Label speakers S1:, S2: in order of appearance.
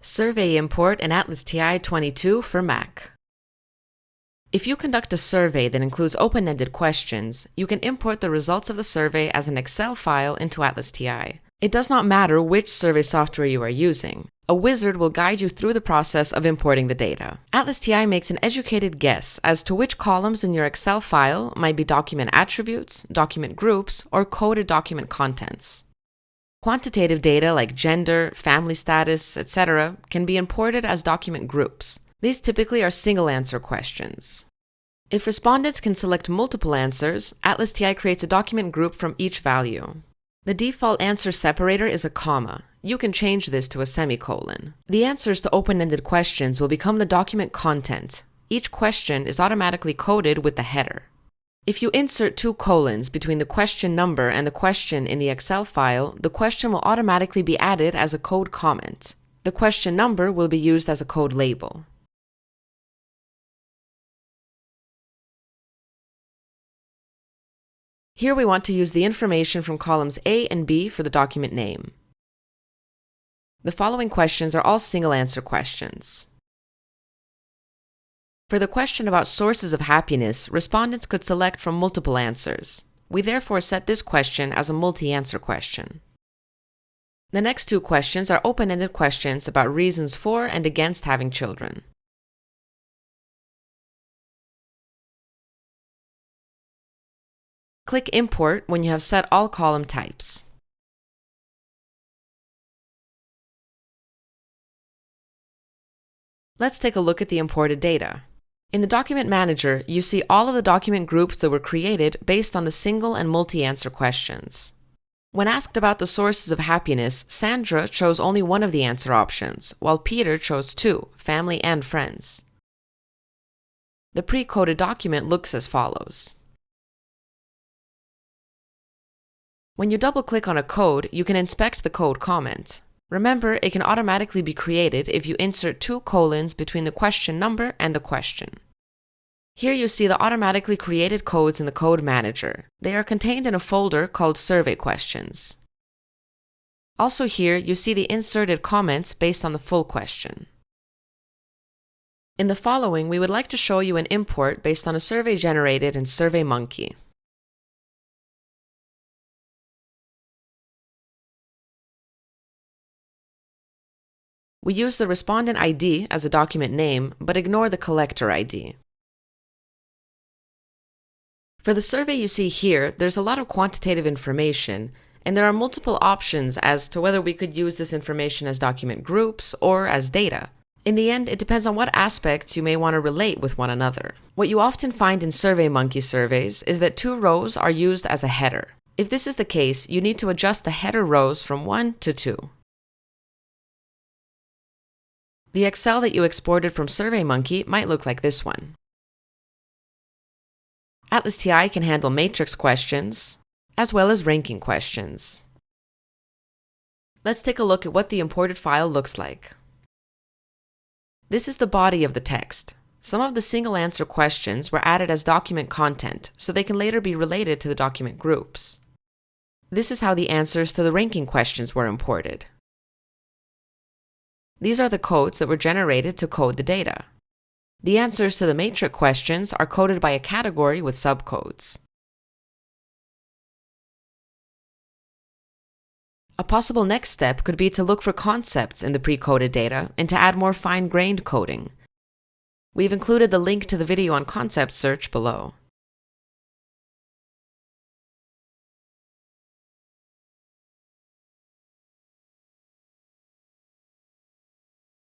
S1: Survey import in ATLAS.ti 22 for Mac. If you conduct a survey that includes open-ended questions, you can import the results of the survey as an Excel file into ATLAS.ti. It does not matter which survey software you are using. A wizard will guide you through the process of importing the data. ATLAS.ti makes an educated guess as to which columns in your Excel file might be document attributes, document groups, or coded document contents. Quantitative data like gender, family status, etc. can be imported as document groups. These typically are single-answer questions. If respondents can select multiple answers, ATLAS.ti creates a document group from each value. The default answer separator is a comma. You can change this to a semicolon. The answers to open-ended questions will become the document content. Each question is automatically coded with the header. If you insert 2 colons between the question number and the question in the Excel file, the question will automatically be added as a code comment. The question number will be used as a code label. Here we want to use the information from columns A and B for the document name. The following questions are all single-answer questions. For the question about sources of happiness, respondents could select from multiple answers. We therefore set this question as a multi-answer question. The next 2 questions are open-ended questions about reasons for and against having children. Click Import when you have set all column types. Let's take a look at the imported data. In the Document Manager, you see all of the document groups that were created based on the single and multi-answer questions. When asked about the sources of happiness, Sandra chose only one of the answer options, while Peter chose 2, family and friends. The pre-coded document looks as follows. When you double-click on a code, you can inspect the code comment. Remember, it can automatically be created if you insert 2 colons between the question number and the question. Here you see the automatically created codes in the Code Manager. They are contained in a folder called Survey Questions. Also here, you see the inserted comments based on the full question. In the following, we would like to show you an import based on a survey generated in SurveyMonkey. We use the respondent ID as a document name, but ignore the collector ID. For the survey you see here, there's a lot of quantitative information, and there are multiple options as to whether we could use this information as document groups or as data. In the end, it depends on what aspects you may want to relate with one another. What you often find in SurveyMonkey surveys is that 2 rows are used as a header. If this is the case, you need to adjust the header rows from 1 to 2. The Excel that you exported from SurveyMonkey might look like this one. ATLAS.ti can handle matrix questions, as well as ranking questions. Let's take a look at what the imported file looks like. This is the body of the text. Some of the single-answer questions were added as document content, so they can later be related to the document groups. This is how the answers to the ranking questions were imported. These are the codes that were generated to code the data. The answers to the matrix questions are coded by a category with subcodes. A possible next step could be to look for concepts in the pre-coded data and to add more fine-grained coding. We've included the link to the video on concept search below.